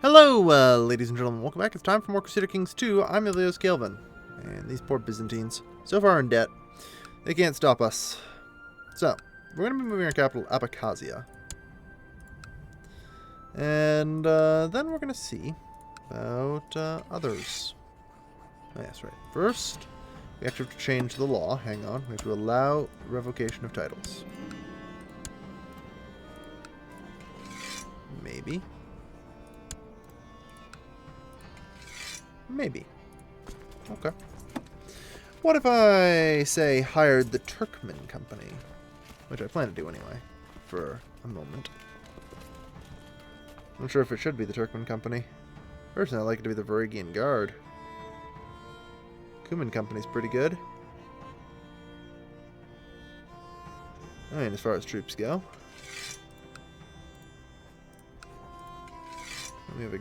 Hello, ladies and gentlemen. Welcome back. It's time for more Crusader Kings 2. I'm Ilios Kelvin. And these poor Byzantines, so far in debt, they can't stop us. So, we're going to be moving our capital, Abkhazia. And then we're going to see about others. Oh, yes, right. First, we actually have to change the law. Hang on. We have to allow revocation of titles. Maybe. Maybe. Okay. What if I, say, hired the Turkmen Company? Which I plan to do anyway, for a moment. I'm not sure if it should be the Turkmen Company. Personally, I'd like it to be the Varangian Guard. Cuman Company's pretty good. I mean, as far as troops go. Let me have a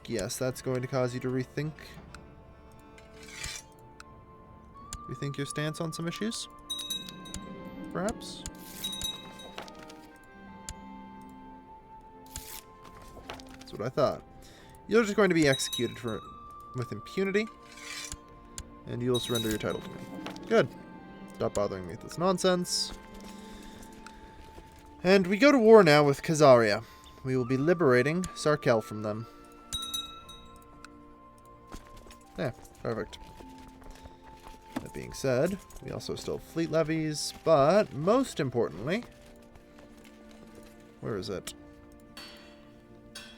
guess. That's going to cause you to rethink your stance on some issues, perhaps. That's what I thought. You're just going to be executed with impunity, and you'll surrender your title to me. Good. Stop bothering me with this nonsense. And we go to war now with Khazaria. We will be liberating Sarkel from them. Yeah, perfect. That being said, we also still have fleet levies, but most importantly... Where is it?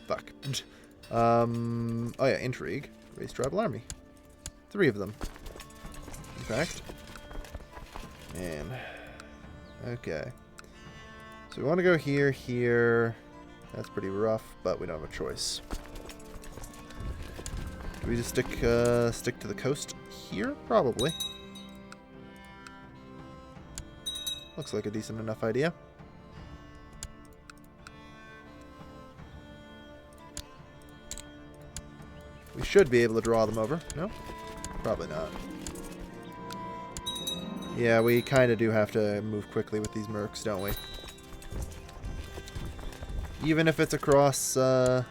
Fuck. Oh yeah, intrigue. Raise tribal army. 3 of them. In fact. Man. Okay. So we want to go here, here. That's pretty rough, but we don't have a choice. Do we just stick to the coast here? Probably. Looks like a decent enough idea. We should be able to draw them over. No? Probably not. Yeah, we kind of do have to move quickly with these mercs, don't we? Even if it's across... Ooh,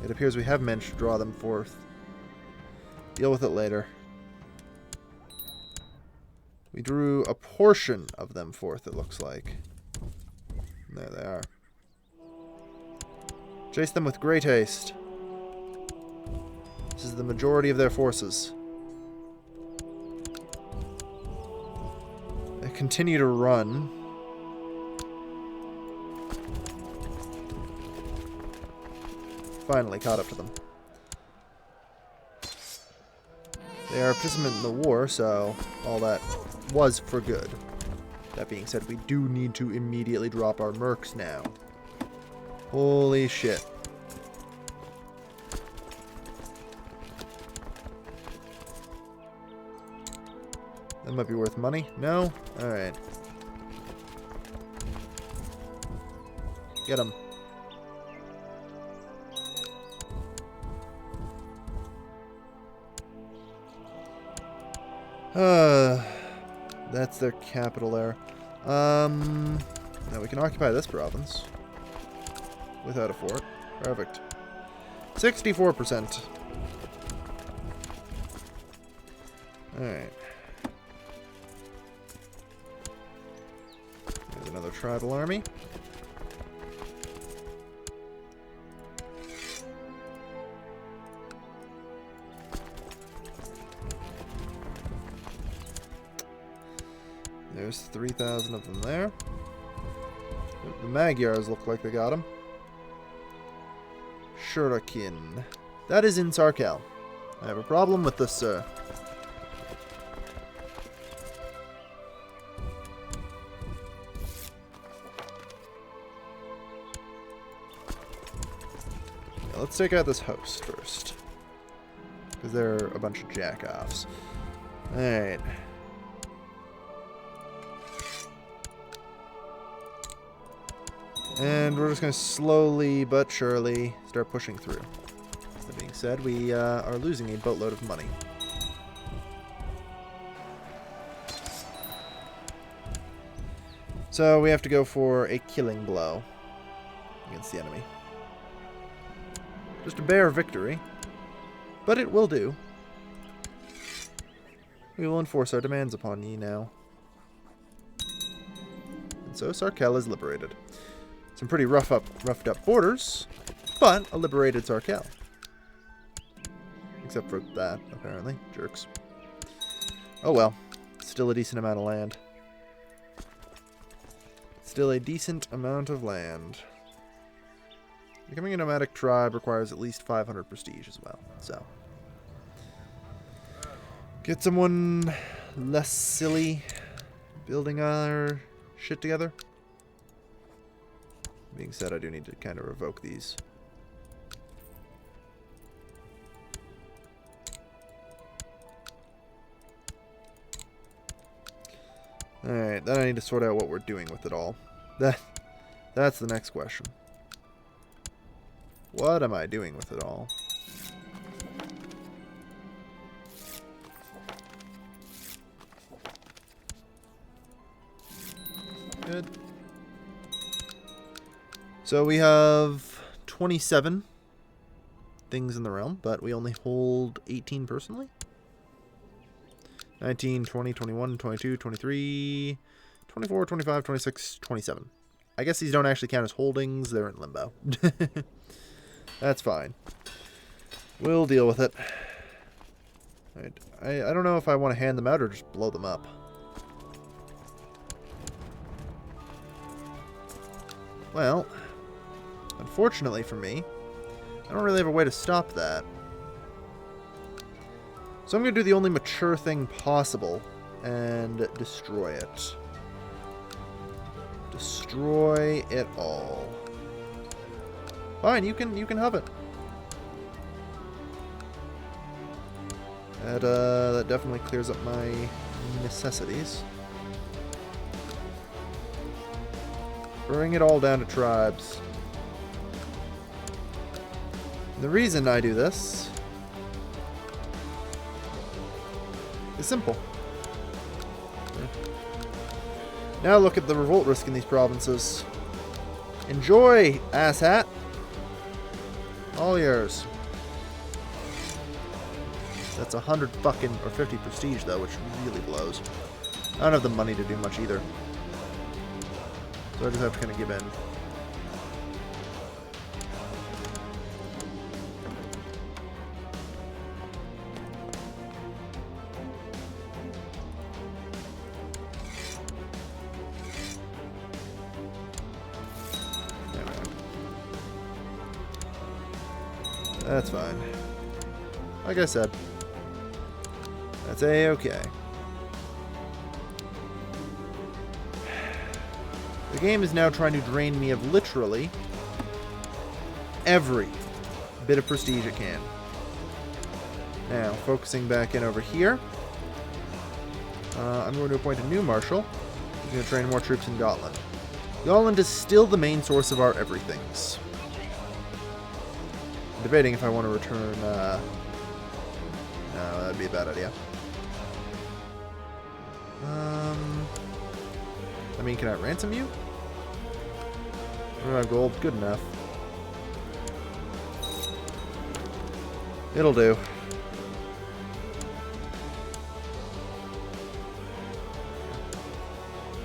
it appears we have managed to draw them forth. Deal with it later. We drew a portion of them forth, it looks like. There they are. Chase them with great haste. This is the majority of their forces. They continue to run. Finally caught up to them. They are a participant in the war, so all that was for good. That being said, we do need to immediately drop our mercs now. Holy shit. That might be worth money. No? Alright. Get him. That's their capital there. Now we can occupy this province. Without a fort. Perfect. 64%. Alright. There's another tribal army. There's 3,000 of them there. The Magyars look like they got them. Shurakin. That is in Sarkel. I have a problem with this, sir. Yeah, let's take out this host first. Because they're a bunch of jackoffs. Alright. And we're just going to slowly but surely start pushing through. That being said, we are losing a boatload of money. So we have to go for a killing blow against the enemy. Just a bare victory. But it will do. We will enforce our demands upon ye now. And so Sarkel is liberated. Some pretty roughed up borders, but a liberated Sarkel. Except for that, apparently. Jerks. Oh well. Still a decent amount of land. Still a decent amount of land. Becoming a nomadic tribe requires at least 500 prestige as well, so. Get someone less silly building our shit together. Being said, I do need to kind of revoke these. Alright, then I need to sort out what we're doing with it all. That's the next question. What am I doing with it all? Good. So we have 27 things in the realm, but we only hold 18 personally. 19, 20, 21, 22, 23, 24, 25, 26, 27. I guess these don't actually count as holdings. They're in limbo. That's fine. We'll deal with it. Right. I don't know if I want to hand them out or just blow them up. Well, unfortunately for me, I don't really have a way to stop that. So I'm going to do the only mature thing possible and destroy it. Destroy it all. Fine, you can have it. That definitely clears up my necessities. Bring it all down to tribes. The reason I do this is simple. Now look at the revolt risk in these provinces. Enjoy, asshat. All yours. That's 100 fucking, or 50 prestige though, which really blows. I don't have the money to do much either. So I just have to kind of give in. That's fine. Like I said, that's a-okay. The game is now trying to drain me of literally every bit of prestige it can. Now, focusing back in over here, I'm going to appoint a new marshal who's going to train more troops in Gotland. Gotland is still the main source of our everythings. I'm debating if I want to return... no, that'd be a bad idea. I mean, can I ransom you? I don't have gold. Good enough. It'll do.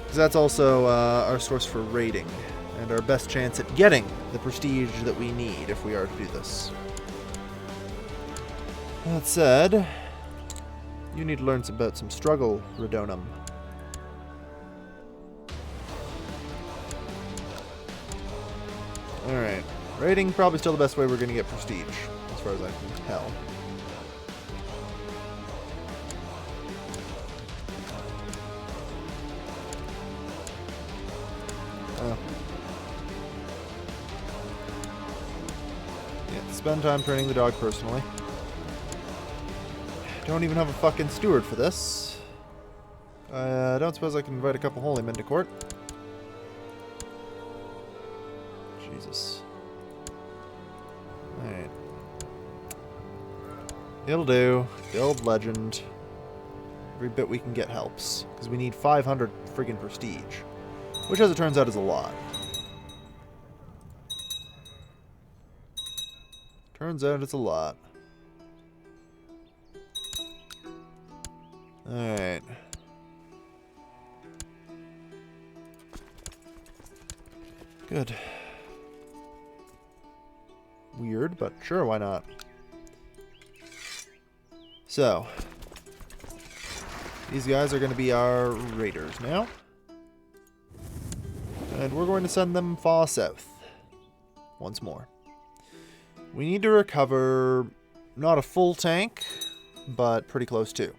Because that's also our source for raiding, and our best chance at getting the prestige that we need if we are to do this. That said, you need to learn about some struggle, Redonum. Alright. Raiding, probably still the best way we're going to get prestige, as far as I can tell. Oh. Yeah, spend time training the dog personally. Don't even have a fucking steward for this. I don't suppose I can invite a couple holy men to court. Jesus. Alright. It'll do. Build legend. Every bit we can get helps. Because we need 500 friggin' prestige. Which, as it turns out, is a lot. Turns out it's a lot. Alright. Good. Weird, but sure, why not? So, these guys are going to be our raiders now. And we're going to send them far south. Once more. We need to recover not a full tank, but pretty close to.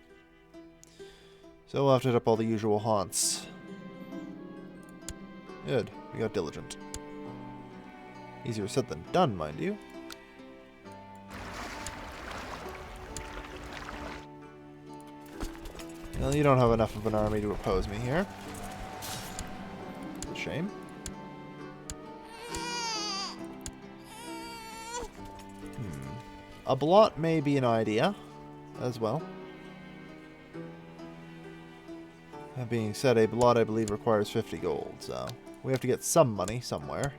So we'll have to hit up all the usual haunts. Good. We got diligent. Easier said than done, mind you. Well, you don't have enough of an army to oppose me here. It's a shame. A blot may be an idea as well. That being said, a blot, I believe, requires 50 gold, so we have to get some money somewhere.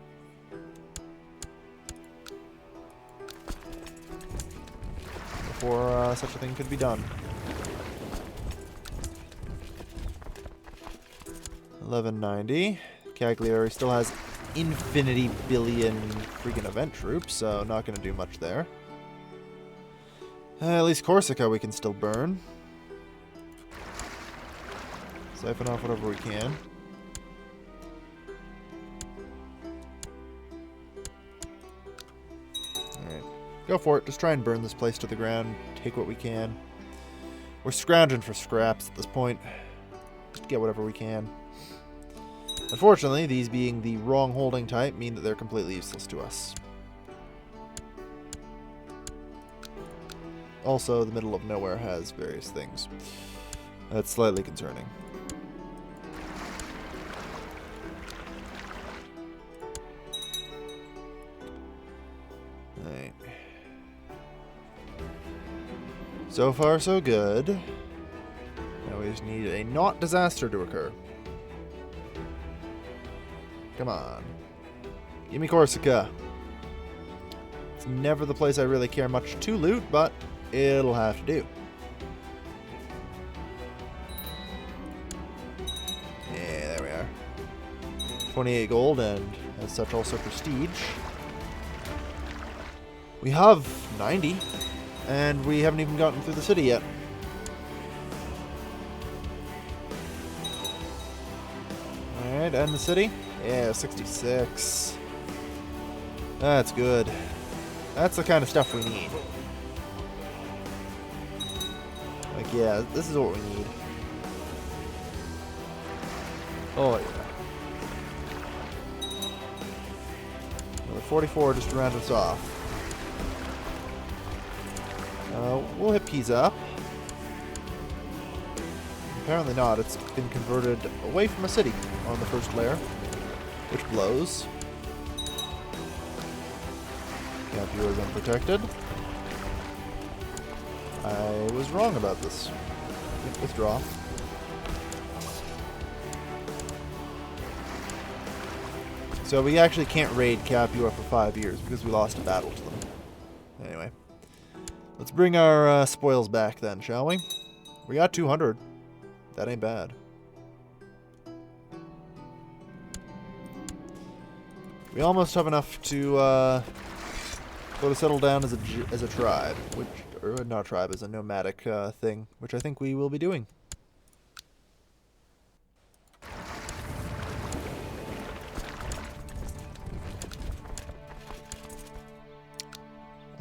Before such a thing could be done. 1190. Cagliari still has infinity billion freaking event troops, so not going to do much there. At least Corsica we can still burn. Siphon off whatever we can. Alright. Go for it. Just try and burn this place to the ground. Take what we can. We're scrounging for scraps at this point. Just get whatever we can. Unfortunately, these being the wrong holding type mean that they're completely useless to us. Also, the middle of nowhere has various things. That's slightly concerning. Alright. So far, so good. Now we just need a not disaster to occur. Come on. Give me Corsica. It's never the place I really care much to loot, but it'll have to do. Yeah, there we are. 28 gold and as such also prestige. We have 90 and we haven't even gotten through the city yet. Alright, and the city? Yeah, 66. That's good. That's the kind of stuff we need. Like, yeah, this is what we need. Oh, yeah. Another 44 just to round us off. We'll hit Pisa up. Apparently not. It's been converted away from a city on the first layer, which blows. Capua is unprotected. I was wrong about this. Withdraw. So we actually can't raid Capua for 5 years because we lost a battle to them. Anyway. Let's bring our spoils back then, shall we? We got 200. That ain't bad. We almost have enough to go to settle down as a tribe, which, or not a tribe, as a nomadic thing, which I think we will be doing.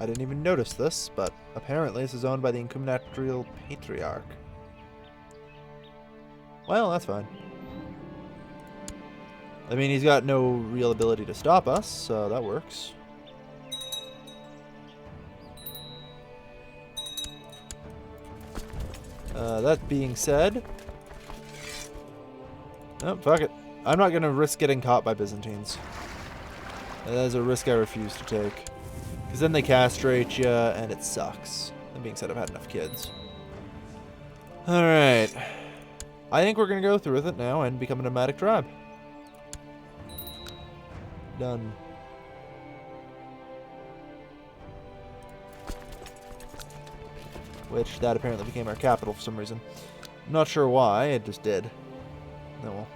I didn't even notice this, but apparently this is owned by the incumbent patriarch. Well, that's fine. I mean, he's got no real ability to stop us, so that works. That being said... Oh, fuck it. I'm not going to risk getting caught by Byzantines. That is a risk I refuse to take. Because then they castrate you, and it sucks. That being said, I've had enough kids. Alright. I think we're going to go through with it now and become a nomadic tribe. Done. which that apparently became our capital for some reason. Not sure why, it just did. Oh well.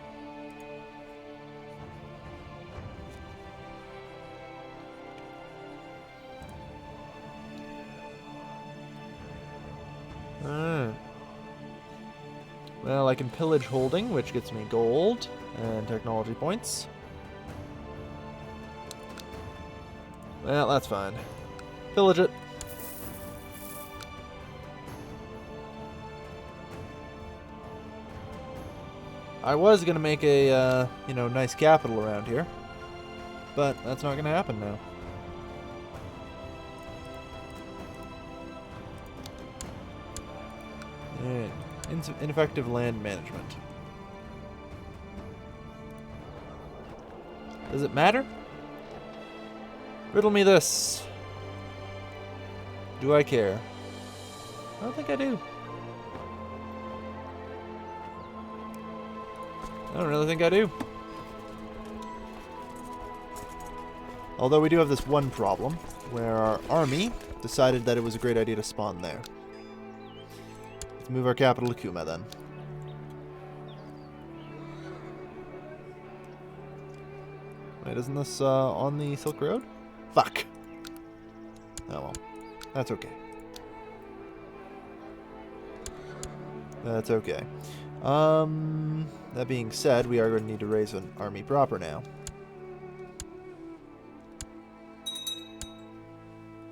Alright. Well, I can pillage holding, which gets me gold and technology points. Well, that's fine. Pillage it. I was going to make a, nice capital around here. But that's not going to happen now. Alright. Ineffective land management. Does it matter? Riddle me this. Do I care? I don't think I do. I don't really think I do. Although we do have this one problem, where our army decided that it was a great idea to spawn there. Let's move our capital to Kuma then. Wait, isn't this on the Silk Road? Fuck! Oh well. That's okay. That's okay. That being said, we are going to need to raise an army proper now.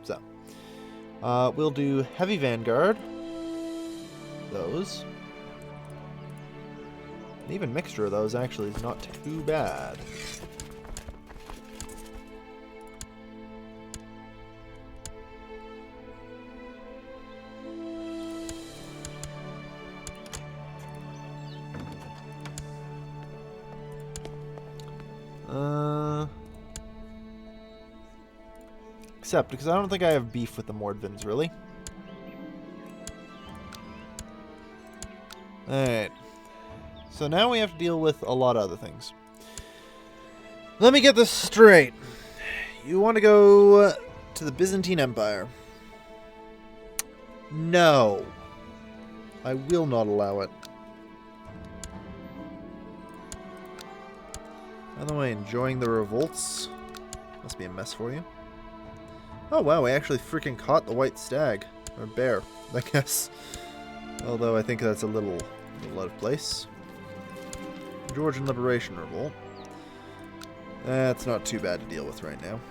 So. We'll do heavy vanguard. Those. And even mixture of those actually is not too bad. Except because I don't think I have beef with the Mordvins, really. Alright. So now we have to deal with a lot of other things. Let me get this straight. You want to go to the Byzantine Empire? No. I will not allow it. By the way, enjoying the revolts? Must be a mess for you. Oh wow, we actually freaking caught the white stag. Or bear, I guess. Although I think that's a little out of place. Georgian Liberation Revolt. That's not too bad to deal with right now.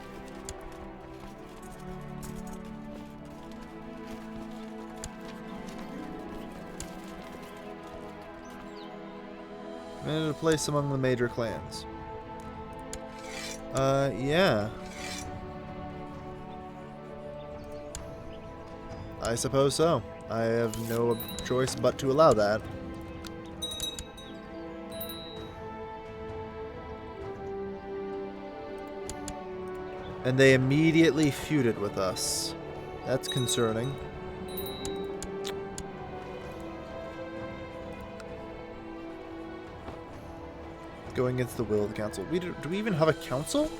And a place among the major clans. Yeah. I suppose so. I have no choice but to allow that. And they immediately feuded with us. That's concerning. Going against the will of the council. Do we even have a council?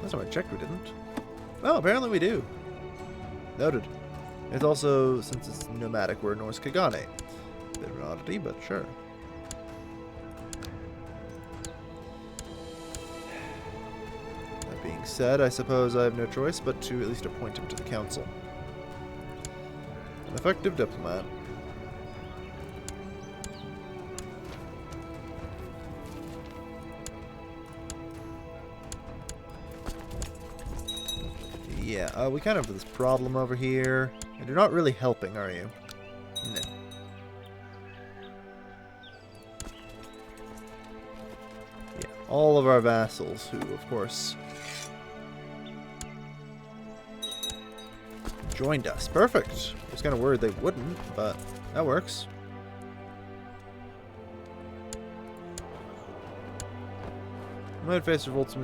Last time I checked, we didn't. Well, apparently we do. Noted. It's also, since it's nomadic, we're a Norse Khaganate. Bit of an oddity, but sure. That being said, I suppose I have no choice but to at least appoint him to the council. An effective diplomat. Yeah, we kind of have this problem over here. And you're not really helping, are you? No. Yeah, all of our vassals, who, of course, joined us. Perfect. I was kind of worried they wouldn't, but that works. Might face revolts.